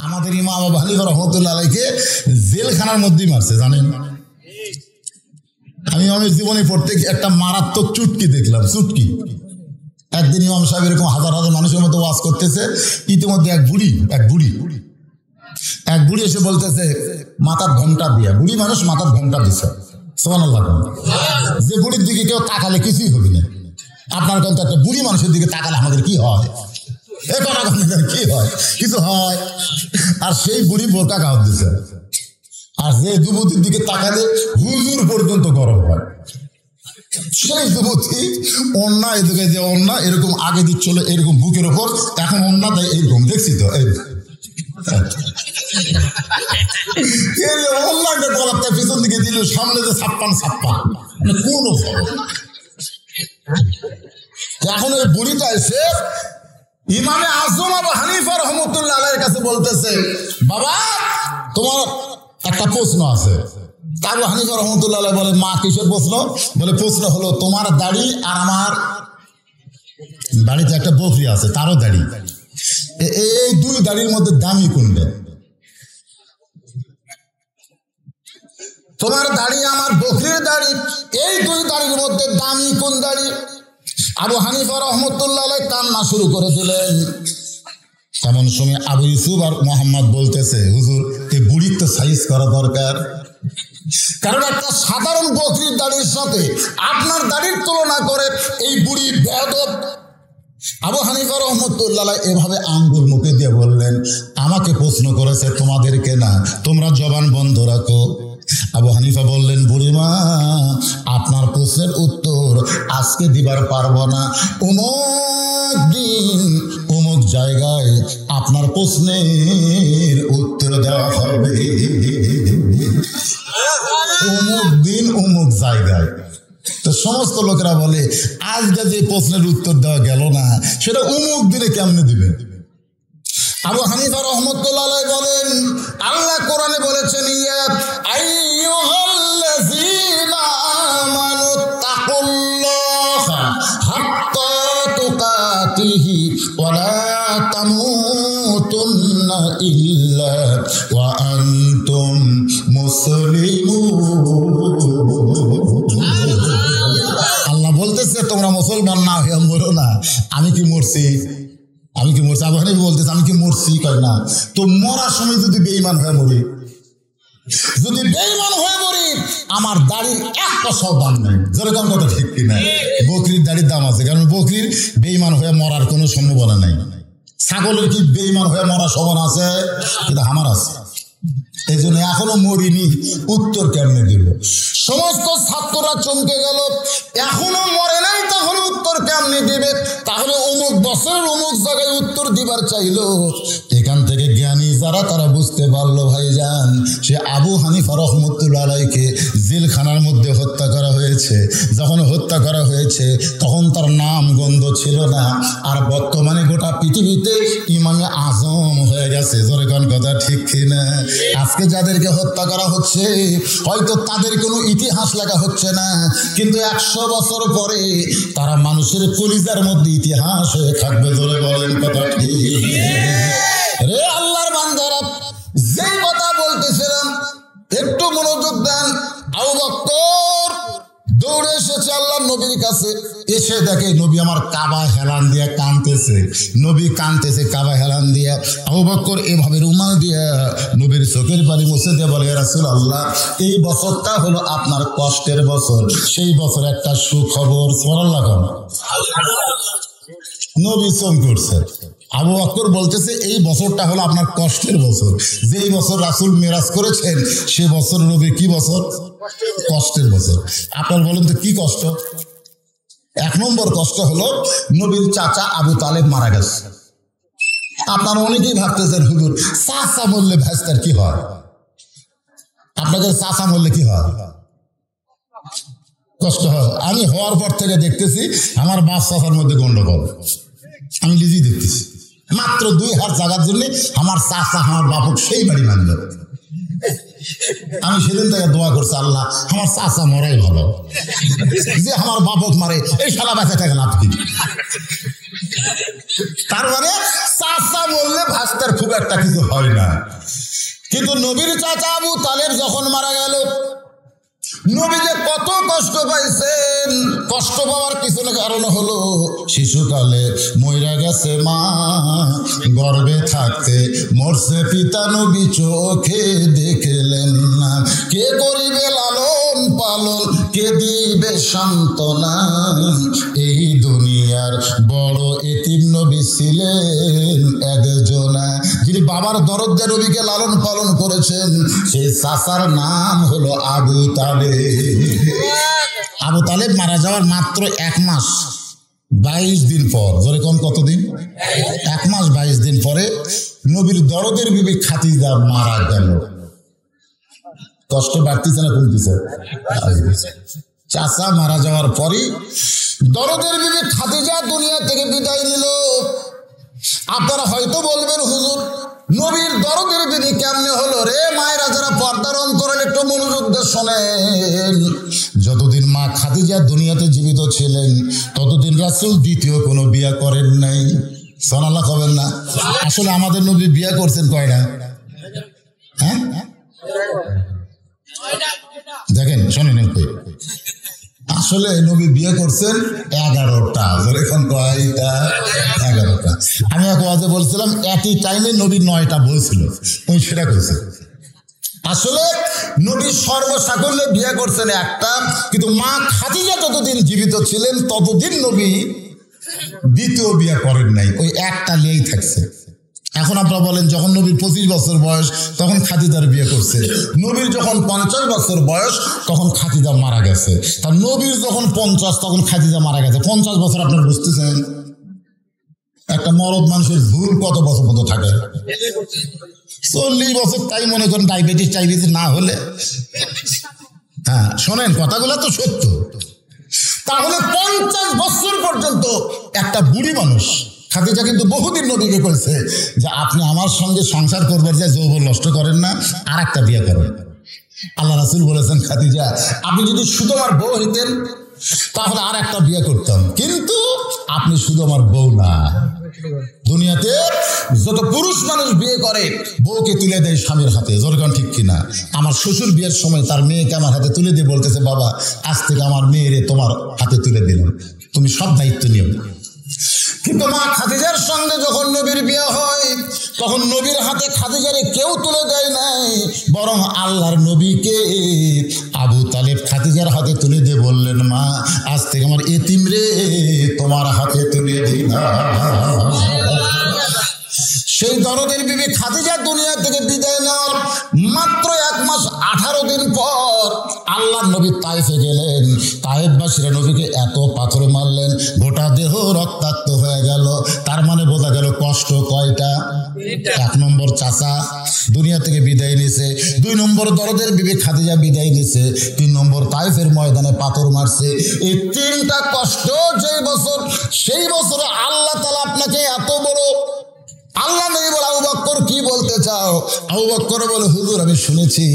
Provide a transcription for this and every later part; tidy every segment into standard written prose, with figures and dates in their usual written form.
আমাদের ইমাম আবু হানিফা রাহমাতুল্লাহ আলাইহিকে জেলখানার মধ্যেই মারছে জানেন। আমি আমার জীবনে পড়তে একটা মারাত্মক চুটকি দেখলাম, চুটকি। একদিন ইমাম সাহেব এরকম হাজার হাজার মানুষের মতো ওয়াজ করতেছে, ইতিমধ্যে এক বুড়ি এসে বলতেছে মাথার ঘোমটা দিয়া, বুড়ি মানুষ মাথার ঘোমটা দিচ্ছে, সুবহানাল্লাহ। যে বুড়ির দিকে কেউ তাকালে কিছুই হবে না। আপনার কিন্তু একটা বুড়ি মানুষের দিকে তাকালে আমাদের কি হয়? কি হয়? কিছু হয়। আর সেই বুড়ি বোরকা গাওয়া দিচ্ছে, আর যে যুবতীর দিকে তাকালে হুজুর পর্যন্ত গরম হয়। সেই যুবতী অন্যা এদিকে যে অন্যা এরকম আগে দিচ্ছিল এরকম বুকের ওপর, এখন অন্যা দেয় এরকম, দেখছি তো অন্যাটা গলাটা পিছন দিকে দিল, সামনে যে ছাপ্পান কোন এখন ওই বুড়িটা এসে ইমামে আজম আবু হানিফা রাহমাতুল্লাহ আলাইহির কাছে বলতেছে, বাবা তোমার একটা প্রশ্ন আছে। আবু হানিফা রাহমাতুল্লাহ আলাইহি বলে, মা কিসের প্রশ্ন? বলে প্রশ্ন হলো তোমার দাড়ি আর আমার বাড়িতে একটা বকরি আছে তারও দাড়ি, এই দুই দাড়ির মধ্যে দামি কোনটা? তোমার দাড়ি আমার বকরির দাড়ি, এই দুই দাড়ির মধ্যে দামি কোন দাড়ি? আবু হানিফা রাহমাতুল্লাহ আলাইহি কান্না শুরু করে দিলেন। এমন সময় আবু ইউসুফ আর মোহাম্মদ বলতেছে, হুজুর এই বুড়ির তো সাইজ করা দরকার, কারণ একটা সাধারণ বকরির দাড়ির সাথে আপনার দাড়ির তুলনা করে এই বুড়ি বেয়াদব। আবু হানিফা রাহমাতুল্লাহ আলাইহি এভাবে আঙ্গুল মুখে দিয়ে বললেন, আমাকে প্রশ্ন করেছে তোমাদেরকে না, তোমরা জবান বন্ধ রাখো। আবু হানিফা বললেন, বুড়িমা আপনার প্রশ্নের উত্তর আজকে দিবার পারবো না, অমুক দিন অমুক জায়গায় আপনার প্রশ্নের উত্তর দেওয়া হবে, অমুক দিন অমুক জায়গায়। তো সমস্ত লোকেরা বলে আজকে যে প্রশ্নের উত্তর দেওয়া গেল না সেটা অমুক দিনে কেমনে দিবেন? আবু হানিফা রাহমাতুল্লাহ আলাইহি বলেন, আল্লাহ কোরআনে বলেছেন, ইয়া আইয়ুহাল্লাযীনা আমানু তাকুল্লাহা হাক্কা তুকাতিহি ওয়া লা তামুতুন্না ইল্লা ওয়া আনতুম মুসলিমুন। আল্লাহ বলতেছে তোমরা মুসলমান না হয়ে মরো না। আমি কি মরছি? আবু হানিফা বলতেছে আমি কি মরছি? কয় না। তো মরার সময় যদি বেঈমান হয়ে মরি, আমার দাড়ির এক পয়সাও দাম নেই। যেরকম কথা ঠিক কিনা? বকরির দাড়ির দাম আছে, কারণ বকরির বেঈমান হয়ে মরার কোনো সম্ভাবনা নাই। ছাগলের কি বেঈমান হয়ে মরার সম্ভাবনা আছে? কিন্তু আমার আছে। এই জন্য এখনো মরিনি, উত্তর কেমনে দিব? সমস্ত ছাত্ররা চমকে গেল, এখনো মরে নাই তাহলে উত্তর কেমনে দিবে? তাহলে অমুক বছরের অমুক জায়গায় উত্তর দিবার চাইলো। এখান থেকে জ্ঞানী যারা তারা বুঝতে পারলো, ভাইজান সে আবু হানিফা রাহমাতুল্লাহ আলাইহিকে জেলখানার মধ্যে হত্যা করা হয়েছে। যখন হত্যা করা হয়েছে তখন তার নাম গন্ধ ছিল না, আর বর্তমানে গোটা পৃথিবীতে ইমামে আজম হয়ে গেছে। যেরকম কথা ঠিক কিনা? আজকে যাদেরকে হত্যা করা হচ্ছে হয়তো তাদের কোনো ইতিহাস লেখা হচ্ছে না, কিন্তু 100 বছর পরে তারা মানুষের কলিজার মধ্যে ইতিহাস হয়ে থাকবে। ধরে বলেন কথা ঠিক? রে আল্লাহর বান্দারা, যে কথা বলতেছিলাম একটু মনোযোগ দেন। আবু বকর দৌড়ে এসেছে আল্লাহর নবীর কাছে, এসে দেখে নবী আমার কাবা হেলান দিয়ে কাঁদতেছে। নবী কাঁদতেছে কাবা হেলান দিয়ে। আবু বকর এভাবে রুমাল দিয়ে নবীর চোখের পানি মুছে দিয়ে বলে, ইয়া রাসূলুল্লাহ এই বছরটা হলো আপনার কষ্টের বছর, সেই বছর একটা সুখবর। সুবহানাল্লাহ। নবী চোখ করছে। আবু বকর বলতেছে এই বছরটা হলো আপনার কষ্টের বছর, যেই বছর রাসূল মেরাজ করেছেন সে বছর নবী কি বছর? কষ্টের বছর। আপনার বলেন তো কি কষ্ট? 1 নম্বর কষ্ট হলো নবীর চাচা আবু তালেব মারা গেছে। আপনারা অনেকেই ভাবতেছেন হুজুর চাচা বললে ভাইস্তার কি হয়? আপনাদের চাচা বললে কি হয়? কষ্ট হয়। আমি হওয়ার পর থেকে দেখতেছি আমার বাপ চাচার মধ্যে গন্ডগোল। আমি নিজেই দেখতেছি, মাত্র 2 হাত জায়গার জন্য আমার চাচা আমার বাপক সেই বাড়ি মানল। আমি সেদিন থেকে দোয়া করছি, আল্লাহ আমার চাচা মরাই ভালো, যে আমার বাপক মারে এই শালা বেঁচে থাকে লাভ কি? তার মানে চাচা বললে ভাস্তার খুব একটা কিছু হয় না। কিন্তু নবীর চাচা আবু তালেব যখন মারা গেল, নবী যে কত কষ্ট পাইছেন, কষ্ট পাওয়ার পিছনে কারণ হলো শিশুকালে মইরা গেছে মা, গর্ভে থাকতে মরছে পিতা, নবী চোখে দেখলেন না। কে করিবে লালন পালন, কে দিবে সান্ত্বনা, এই দুনিয়ার বড় এতিম নবী ছিলেন একজনা। যিনি বাবার দরদ দিয়ে নবীকে লালন পালন করেছেন, সেই চাচার নাম হলো আবু তালেব। আবু তালেব মারা যাওয়ার মাত্র 1 মাস 22 দিন পর, ধরে কোন কতদিন, 1 মাস 22 দিন পরে নবীর দরদের বিবি খাদিজা মারা গেল। কষ্ট বাড়তিছে না কমতিছে? চাচা মারা যাওয়ার পরই দরদের বিবি খাদিজা দুনিয়া থেকে বিদায় নিল। আপনারা হয়তো বলবেন, হুজুর নবীর দরদের বিধি কেমনে হলো রে? মায়েরা যারা পর্দার অন্তরালে একটু মনোযোগ দিয়ে শোনেন। যতদিন মা খাদিজা দুনিয়াতে জীবিত ছিলেন, ততদিন রাসূল দ্বিতীয় কোনো বিয়ে করেন নাই। সুবহানাল্লাহ কবেন না? আসলে আমাদের নবী বিয়ে করছেন কয়টা? হ্যাঁ দেখেন, শোনেন, আসলে নবী বিয়ে করছেন 11টা। এখন কয়টা? 11টা। আমি এক ওয়াজে বলছিলাম একই টাইমে নবী 9টা বলছিল, ওই সেটা করছে। আসলে নবী সর্বসাকল্যে বিয়ে করছেন একটা, কিন্তু মা খাদিজা যতদিন জীবিত ছিলেন ততদিন নবী দ্বিতীয় বিয়ে করেন নাই, ওই একটা নিয়েই থাকছে। এখন আপনারা বলেন, যখন নবীর 25 বছর বয়স তখন খাদিজার বিয়ে করছে, নবীর যখন 50 বছর বয়স তখন খাদিজা মারা গেছে। তার নবীর যখন 50 তখন খাদিজা মারা গেছে। 50 বছর আপনারা বুঝতেছেন? একটা মরদ মানুষের ভুল কত বছর পর্যন্ত থাকে? 40 বছর। তাই মনে করেন ডায়াবেটিস না হলে, হ্যাঁ শোনেন কথাগুলো তো সত্য। তাহলে 50 বছর পর্যন্ত একটা বুড়ি মানুষ, খাদিজা কিন্তু বহুদিন নবীকে কইছে যে আপনি আমার সঙ্গে সংসার করবেন, যে যৌবন নষ্ট করেন না, আর একটা বিয়ে করেন। আল্লাহ রাসূল বলেছেন, খাদিজা আপনি যদি শুধু আমার বউ হইতেন তাহলে আর একটা বিয়ে করতাম, কিন্তু আপনি শুধু আমার বউ না। দুনিয়াতে যত পুরুষ মানুষ বিয়ে করে বউকে তুলে দেয় স্বামীর হাতে, জোরগান ঠিক কিনা? আমার শ্বশুর বিয়ের সময় তার মেয়েকে আমার হাতে তুলে দিয়ে বলতেছে, বাবা আজ থেকে আমার মেয়েরে তোমার হাতে তুলে দিলাম, তুমি সব দায়িত্ব নিও। কিন্তু মা খাদিজার সঙ্গে যখন নবীর বিয়ে হয়, তখন নবীর হাতে খাদিজারে কেউ তুলে দেয় নাই, বরং আল্লাহর নবীকে আবু তালেব খাদিজার হাতে তুলে দিয়ে বললেন, মা আজ থেকে আমার এতিম রে তোমার হাতে তুলে দিলাম। সেই দরদের বিবি খাদিজা দুনিয়া থেকে বিদায় নেওয়ার মাত্র 1 মাস 18 দিন পর আল্লাহর নবী তায়েফে গেলেন। তায়েফবাসীরা নবীকে এত পাথর মারলেন, গোটা দেহ রক্তাক্ত হয়ে গেল। তার মানে বোঝা গেল কষ্ট কয়টা? 1 নম্বর চাচা দুনিয়া থেকে বিদায় নিছে, 2 নম্বর দরদের বিবি খাদিজা বিদায় নিছে, 3 নম্বর তায়েফের ময়দানে পাথর মারছে। এই 3টা কষ্ট যেই বছর, সেই বছরে আল্লাহ তাআলা আপনাকে এত বড়, আল্লাহ নবী বলে, আবু বকর কি বলতে চাও? আবু বকর বলে, হুজুর আমি শুনেছি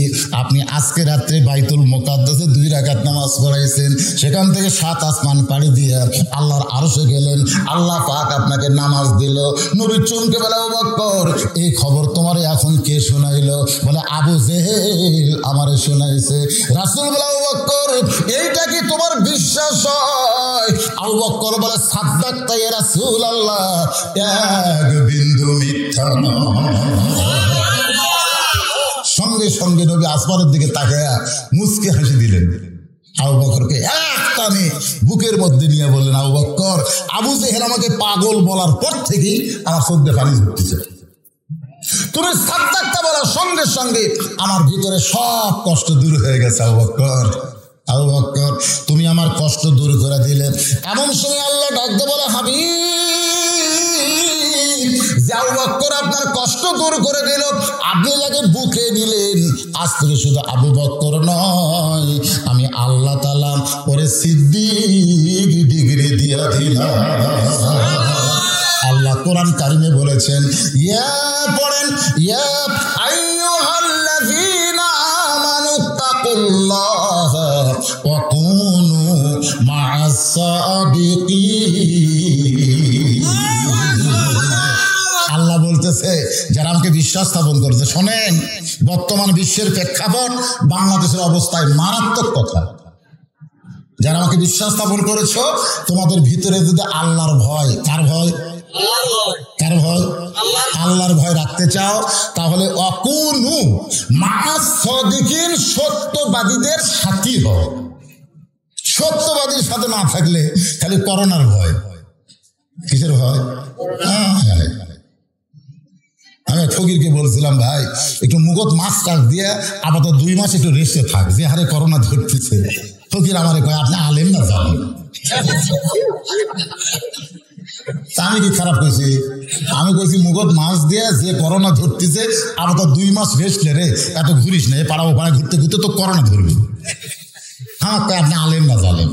আপনি আজকে রাত্রে বাইতুল মুকাদ্দাসে 2 রাকাত নামাজ পড়াইছেন, সেখান থেকে 7 আসমান পাড়ি দিয়ে আল্লাহর আরশে গেলেন, আল্লাহ পাক আপনাকে নামাজ দিল। নবী চমকে বলে, আবু বকর এই খবর তোমার এখন কে শোনাইলো? বলে, আবু জেহেল আমারে শোনাইছে। রাসূল বলে, আবু বকর এইটা কি তোমার বিশ্বাস হয়? আবু বকর বলে, সাদ্দাকতা ইয়া রাসূলুল্লাহ, এক বিন্দু মিথ্যা নয়। সঙ্গে সঙ্গে নবী আসমানের দিকে তাকায়া মুচকি হাসি দিলেন। আবু বকরকে এক টানে বুকের মধ্যে নিয়ে বললেন, আবু বকর আবু জেহেল আমাকে পাগল বলার পর থেকেই আমার চোখে পানি ঝরতেছে। তুমি সাদ্দাকতা বলার সঙ্গে সঙ্গে আমার ভিতরে সব কষ্ট দূর হয়ে গেছে। আবু বকর, আবু বকর তুমি আমার কষ্ট দূর করে দিলে। এমন সময় আল্লাহ ডাকতে বলে, হাবিব যে আবু বকর আপনার কষ্ট দূর করে দিল, আপনি যাকে বুকে নিলেন, আজ থেকে শুধু আবু বকর নয়, আমি আল্লাহ তাআলা ওরে সিদ্দিক ডিগ্রি দিয়া দিলাম। আল্লাহ কোরআন কারিমে বলেছেন, ইয়া পড়েন, ইয়া আইয়ুহাল্লাযীনা আমানু তাকুল্লাহ ওয়া কুনু মা'আস সাদিকিন। বিশ্বাস স্থাপন করেছে। শোনেন, বর্তমান বিশ্বের প্রেক্ষাপট বাংলাদেশের অবস্থায় মারাত্মক কথা। যারা আমাকে বিশ্বাস স্থাপন করেছ, তোমাদের ভিতরে যদি আল্লাহর ভয়, কার ভয়? কার ভয়? আল্লাহর ভয় রাখতে চাও, তাহলে অকুনু মা'আস সাদিকিন, সত্যবাদীদের সাথী হয়। সত্যবাদীর সাথে না থাকলে খালি করোনার ভয়। কিসের ভয়? আমি ফকিরকে বলছিলাম, ভাই একটু মুগত মাছ টাছ দিয়ে আপাতত 2 মাস একটু রেস্টে থাক, যে হারে করোনা ধরতেছে। ফকির আমারে কয়, আপনি আলেম না জানেন? আমি কি খারাপ কইছি? আমি কইছি মুগত মাছ দিয়ে যে করোনা ধরতেছে আপাতত 2 মাস রেস্ট রে, এত ঘুরিস না, পাড়া ও পাড়া ঘুরতে ঘুরতে তো করোনা ধরবি। হ্যাঁ, আপনি আলেম না জানেন?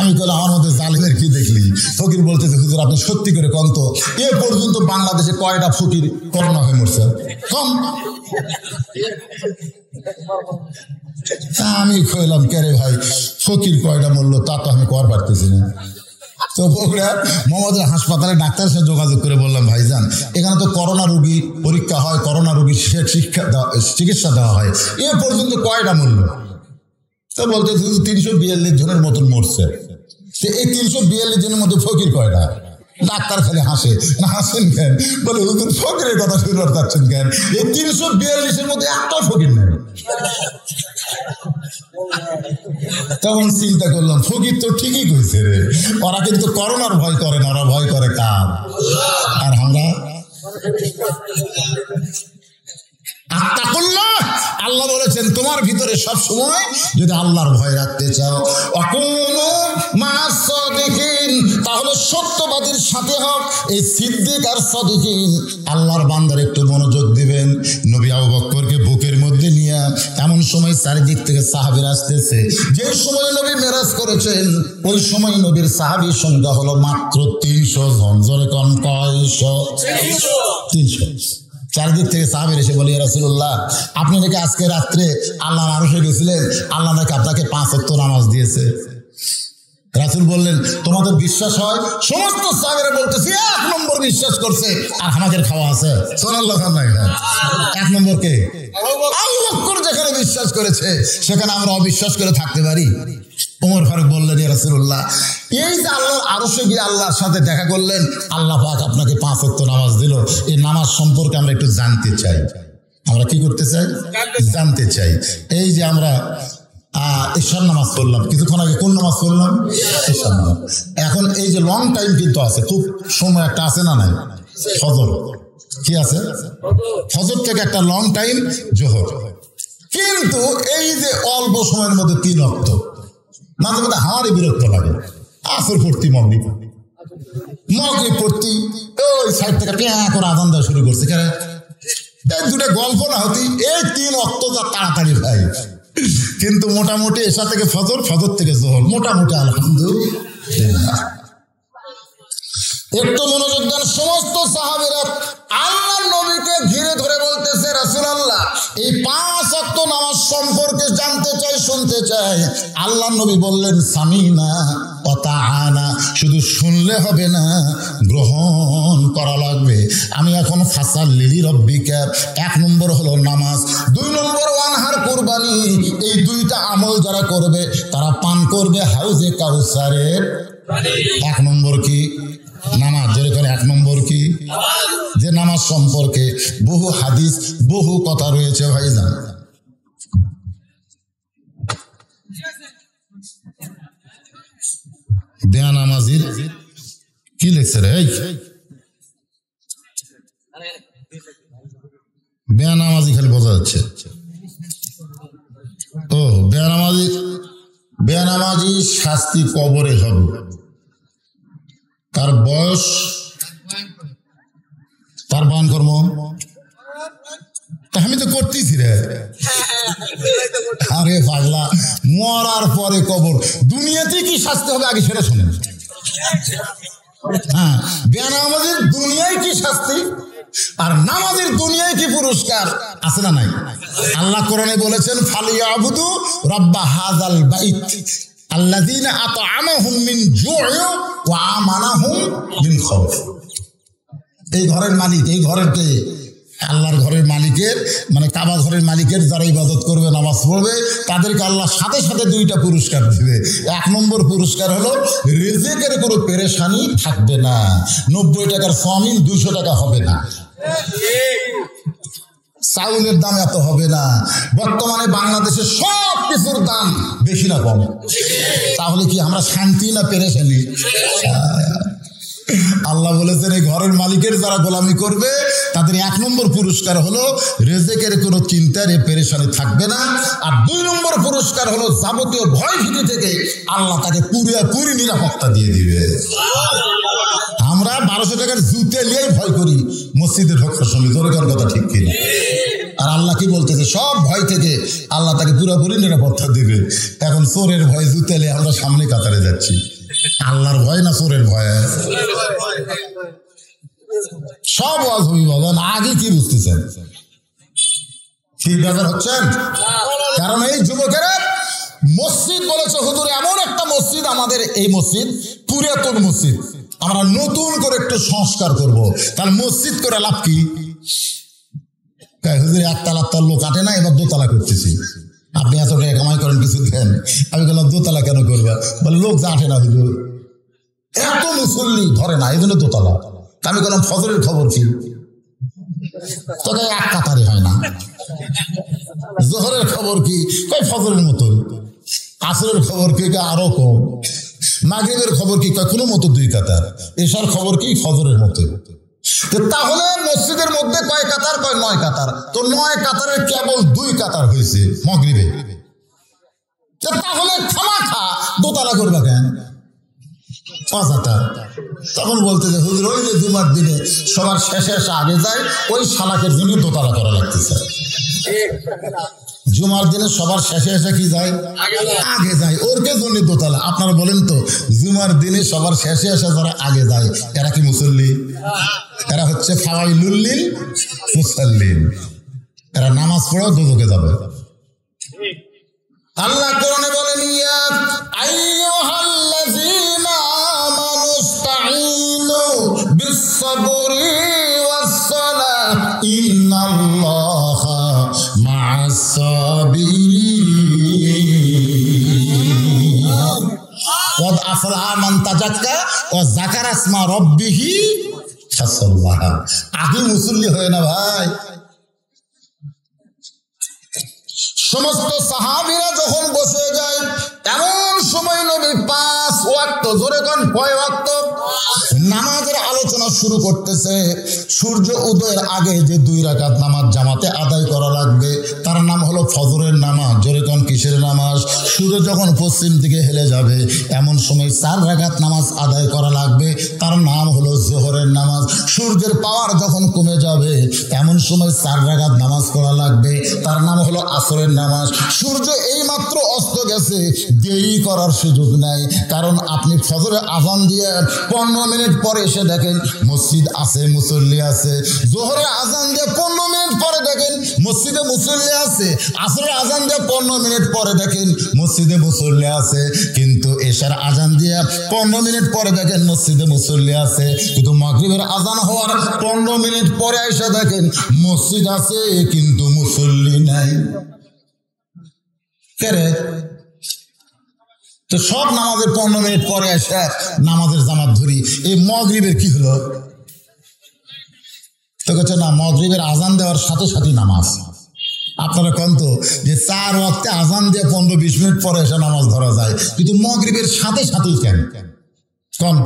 আমি কইলাম, আমার মধ্যে জালেমের কি দেখলি? ফকির বলতেছে, হুজুর আপনি সত্যি করে কন তো, এ পর্যন্ত বাংলাদেশে কয়টা ফকির করোনা হয়ে মরছে? কম। আমি কইলাম, কে রে ভাই, ফকির কয়টা মরলো তা তো আমি কর পারতেছি না। তো বগুড়া মোহাম্মদের হাসপাতালে ডাক্তারের সাথে যোগাযোগ করে বললাম, ভাইজান এখানে তো করোনা রোগী পরীক্ষা হয়, করোনা রোগীর চিকিৎসা দেওয়া হয়, এ পর্যন্ত কয়টা মরলো? তো বলতে 342 জনের মতন মরছে। এই 342 জনের মধ্যে ফকির কয়টা? ডাক্তার খালি হাসে। না হাসেন কেন? বলে হুজুর ফকিরের কথা শুনতে চাচ্ছেন কেন? এই 342-এর মধ্যে একটাও ফকির নেই। তখন চিন্তা করলাম, ফকির তো ঠিকই কইছে রে, ওরা কিন্তু করোনার ভয় করে না, ওরা ভয় করে কার? আর আমরা আত্তাকুল্লাহ, আল্লাহ বলেছেন তোমার ভিতরে সব সময় যদি আল্লাহর ভয় রাখতে চাও, অকুনু মা'আস সাদিকিন, তাহলে সত্যবাদীর সাথে হও। এই সিদ্দিক আর সাদিকিন আল্লাহর বান্দার একটু মনোযোগ দিবেন। নবী আবু বকরকে বুকের মধ্যে নিয়ে এমন সময় চারিদিক থেকে সাহাবীরা আসতেছে। যে সময় নবী মেরাজ করেছেন ওই সময় নবীর সাহাবীর সংখ্যা হলো মাত্র 300 জন। জোরে কোন কয়শো? 300। চারিদিক থেকে সাহাবীরা এসে বলে, ইয়া রাসূলুল্লাহ আপনি নাকি আজকে রাত্রে আল্লাহর আরশে গেছিলেন, আল্লাহ নাকি আপনাকে 5 ওয়াক্ত নামাজ দিয়েছে। রাসূল বললেন, তোমাদের বিশ্বাস হয়? সমস্ত সাহাবীরা বলতেছে 1 নম্বর বিশ্বাস করছে, আর আমাদের খাওয়া আছে। সুবহানাল্লাহ। 1 নম্বর কে? আবু বকর যেখানে বিশ্বাস করেছে সেখানে আমরা অবিশ্বাস করে থাকতে পারি? ওমর ফারুক বললেন, ইয়া রাসূলুল্লাহ এই যে আল্লাহর আরশে গিয়ে আল্লাহর সাথে দেখা করলেন, আল্লাহ পাক আপনাকে 5 ওয়াক্ত নামাজ দিল, এই নামাজ সম্পর্কে আমরা একটু জানতে চাই। আমরা কি করতে চাই? জানতে চাই। এই যে আমরা ঈশার নামাজ পড়লাম কিছুক্ষণ আগে, কোন নামাজ পড়লাম? ঈশার নামাজ। এখন এই যে লং টাইম কিন্তু আছে, খুব সময় একটা আছে না নাই? ফজর। কি আছে? ফজর থেকে একটা লং টাইম জোহর। কিন্তু এই যে অল্প সময়ের মধ্যে 3 ওয়াক্ত, মাঝে মধ্যে আমারই বিরক্ত লাগে। আসর পড়তি, মাগরিব পড়তি, ওই সাইড থেকে প্যাঁ করে আজান দেওয়া শুরু করছে। কেন? এই দুটা গল্প না হতি, এই 3 ওয়াক্ত যা তাড়াতাড়ি ভাই। কিন্তু মোটামুটি এশা থেকে ফজর, ফজর থেকে জোহর, মোটামুটি আলহামদুলিল্লাহ। একটু মনোযোগ দেন। সমস্ত সাহাবীরা আল্লাহর নবীকে ঘিরে ধরে বলতেছে, রাসূলুল্লাহ এই 5 ওয়াক্ত নামাজ সম্পর্কে জানতে চাই, শুনতে চাই। আল্লাহর নবী বললেন, সামিনা ওয়া তাআনা, শুধু শুনলে হবে না, গ্রহণ করা লাগবে। আমি এখন ফাসাল্লি লিরাব্বিকা, 1 নম্বর হলো নামাজ, 2 নম্বর ওয়ানহার কুরবানি। এই 2টা আমল যারা করবে তারা পান করবে হাউজে কাউসারের। 1 নম্বর কি? নামাজ। যেরকম 1 নম্বর কি? যে নামাজ সম্পর্কে বহু হাদিস, বহু কথা রয়েছে ভাইজান। বেনামাজির কি লিখছে রে? বেনামাজি খালি বোঝা যাচ্ছে। ও বেনামাজি শাস্তি কবরে হবে। তার বয়স, তার বান কর্ম, আমি তো করতেছি রে। আরে পাগলা, মরার পরে কবর, দুনিয়াতে কি শাস্তি হবে আগে সেটা শুনেন। হ্যাঁ, বেনামাজির দুনিয়ায় কি শাস্তি আর নামাজের দুনিয়ায় কি পুরস্কার আছে না নাই? আল্লাহ কোরআনে বলেছেন, ফালিয়াবুদু রাব্বা হাযাল বাইত আল্লাযীনা আত'আমাহুম মিন জু'ইন ওয়া আমানাহুম মিন খাউফ। এই ঘরের মালিক, এই ঘরের কে? মালিকের মানে কাবা ঘরের মালিকের যারা ইবাদত করবে নামাজ পড়বে তাদেরকে আল্লাহ সাথে সাথে দুইটা পুরস্কার দিবে। 1 নম্বর পুরস্কার হলো রিজিকের কোনো পেরেশানি থাকবে না, 90 টাকার চাউমিন 200 টাকা হবে না, চাউলের দাম এত হবে না। বর্তমানে বাংলাদেশে সব কিছুর দাম বেশি না কম? তাহলে কি আমরা শান্তি না পেরেশানি? আল্লাহ বলেছেন এই ঘরের মালিকের যারা গোলামি করবে তাদের 1 নম্বর পুরস্কার হলো রিজিকের কোনো চিন্তার পেরেশানি থাকবে না। আর 2 নম্বর পুরস্কার হলো যাবতীয় ভয় ভীতি থেকে আল্লাহ তাকে পুরি নিরাপত্তা দিয়ে দিবে। আমরা 1200 টাকার জুতে নিয়েই ভয় করি মসজিদে ঢোকার সময়, দরকার কথা ঠিক কিনা? আর আল্লাহ কি বলতেছে সব ভয় থেকে আল্লাহ তাকে পুরোপুরি নিরাপত্তা দিবে। এখন চোরের ভয় জুতে নিয়ে আমরা সামনে কাতারে যাচ্ছি, আল্লাহর ভয় না চোরের ভয়? সব অভিভাবক আগে কি বুঝতেছেন? ঠিক ব্যাপার হচ্ছেন? কারণ এই যুবকেরা মসজিদ বলেছে হুজুর এমন একটা মসজিদ, আমাদের এই মসজিদ পুরাতন মসজিদ, আমরা নতুন করে একটু সংস্কার করব। তাহলে মসজিদ করে লাভ কি? হুজুর 1 তলা তার লোক আটে না, এবার 2 তলা করতেছি, আপনি এত টাকা কামাই করেন কিছু দেন। আমি বললাম 2 তলা কেন করবে? বলে লোক যা আটে না হুজুর, এত মুসল্লি ধরে না, এই জন্য 2 তলা। আমি বললাম ফজরের খবর কি? তোকে 1 কাতারে হয় না। জোহরের খবর কি? কই ফজরের মতো। আসরের খবর কি? আরো কম। মাগরিবের খবর কি? কোনো মতো 2 কাতার। এশার খবর কি? ফজরের মতো। তাহলে মসজিদের মধ্যে কয় কাতার? কয় 9 কাতার। তো 9 কাতারের কেবল 2 কাতার হয়েছে মাগরিবে। তাহলে খামাখা 2 তলা করবে কেন? 5 কাতার। তখন বলতে যে হুজুর ওই যে জুমার দিনে সবার শেষে এসে আগে যায়, ওই শালাকের জন্য 2 তলা করা লাগতেছে। জুমার দিনে সবার শেষে এসে কি যায়? আগে যায়, ওরকে জন্য 2 তলা। আপনারা বলেন তো জুমার দিনে সবার শেষে এসে যারা আগে যায় এরা কি মুসল্লি? এরা হচ্ছে ফাওয়াইলুল লিল মুসাল্লিন, এরা নামাজ পড়েও দুজকে যাবে। আল্লাহ কোরআনে বলেন ইয়া আইয়ুহাল্লাযীনা আমানুস্তাঈনু বিস-সাবরি ওয়াস-সালাহ ইন্নাল্লাহা মা'আস-সাবিরিন। ওয়াদ আফলাহা মান তাযাক্কা ওয়া যাকারা ইসমা রাব্বিহি ফাসাল্লাহ। আগে মুসল্লি হয় না ভাই। সমস্ত সাহাবীরা যখন বসে যায় এমন সময় নবী 5 ওয়াক্ত, জোরে কোন কয় ওয়াক্ত নামাজের আলোচনা শুরু করতেছে। সূর্য উদয়ের আগে যে 2 রাকাত নামাজ জামাতে আদায় করা লাগবে তার নাম হলো ফজরের নামাজ। জোরে কোন কিসের নামাজ? সূর্য যখন পশ্চিম দিকে হেলে যাবে এমন সময় 4 রাকাত নামাজ আদায় করা লাগবে, তার নাম হলো যোহরের নামাজ। সূর্যের পাওয়ার যখন কমে যাবে এমন সময় 4 রাকাত নামাজ পড়া লাগবে, তার নাম হলো আসরের নামাজ। সূর্য এই মাত্র অস্ত গেছে, দেরি করার সুযোগ নাই, কারণ আপনি ফজরের আযান দিয়ে 15 মিনিট পরে এসে দেখেন মসজিদ আছে, মুসল্লি আছে। যোহরের আযান দিয়ে 15 মিনিট পরে দেখেন মসজিদে মুসল্লি আছে। আসরের আযান দিয়ে 15 মিনিট পরে দেখেন মসজিদে মুসল্লি আছে। কিন্তু এশার আযান দিয়ে 15 মিনিট পরে দেখেন মসজিদে মুসল্লি আছে। কিন্তু মাগরিবের আযান হওয়ার 15 মিনিট পরে এসে দেখেন মসজিদ আছে কিন্তু মুসল্লি নাই। তো সব নামাজের 15 মিনিট পরে এসে নামাজের জামাত ধরি। এই মাগরিবের কি হলো? তো কাছে না, মাগরিবের আযান দেওয়ার সাথে সাথে নামাজ। আপনারা কোন তো যে 4 ওয়াক্তে আযান দিয়ে 15-20 মিনিট পরে এসে নামাজ ধরা যায়, কিন্তু মাগরিবের সাথে সাথেই কেন? কোন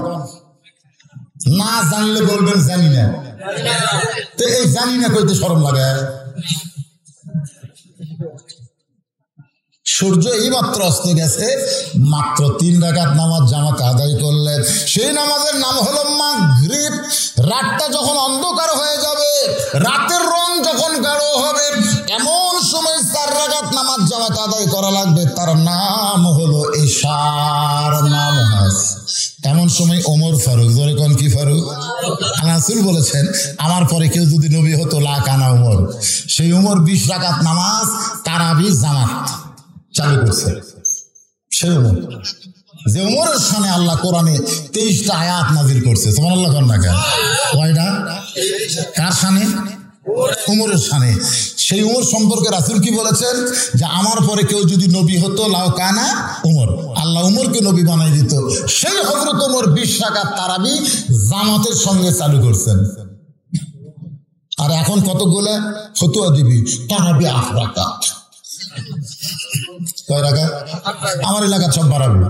না জানলে বলবেন জানি না। তো এই জানি না কইতে শরম লাগে। সূর্য এই মাত্র অস্ত গেছে, মাত্র 3 রাকাত নামাজ জামাত আদায় করলেন। সেই নামাজের নাম হলো মাগরিব। রাতটা যখন অন্ধকার হয়ে যাবে, রাতের রং যখন গাঢ় হবে, এমন সময় 4 রাকাত নামাজ জামাত আদায় করা লাগবে, তার নাম হলো ইশার নামাজ। এমন সময় ওমর ফারুক, জোরে কোন কি ফারুক? রাসূল বলেছেন আমার পরে কেউ যদি নবী হতো লাকানা ওমর। সেই ওমর 20 রাকাত নামাজ তারাবি জামাত চালু করছে। সেই ওমর, যে ওমরের সামনে আল্লাহ কোরআনে 23টা আয়াত নাজিল করছে। সুবহানাল্লাহ। কোন না কেন? কয়টা? কার সামনে? উমরের শানে। সেই উমর সম্পর্কে রাসূল কি বলেছেন যে আমার পরে কেউ যদি নবী হতো লাউ কানা উমর, আল্লাহ উমরকে নবী বানাই দিত। সেই হযরত উমর 20 রাকাত তারাবি জামাতের সঙ্গে চালু করছেন। আর এখন কতগুলা ফতোয়া দিবি তারাবি 8 রাকাত। কয় রাকাত? আমার এলাকা সব বাড়াবে।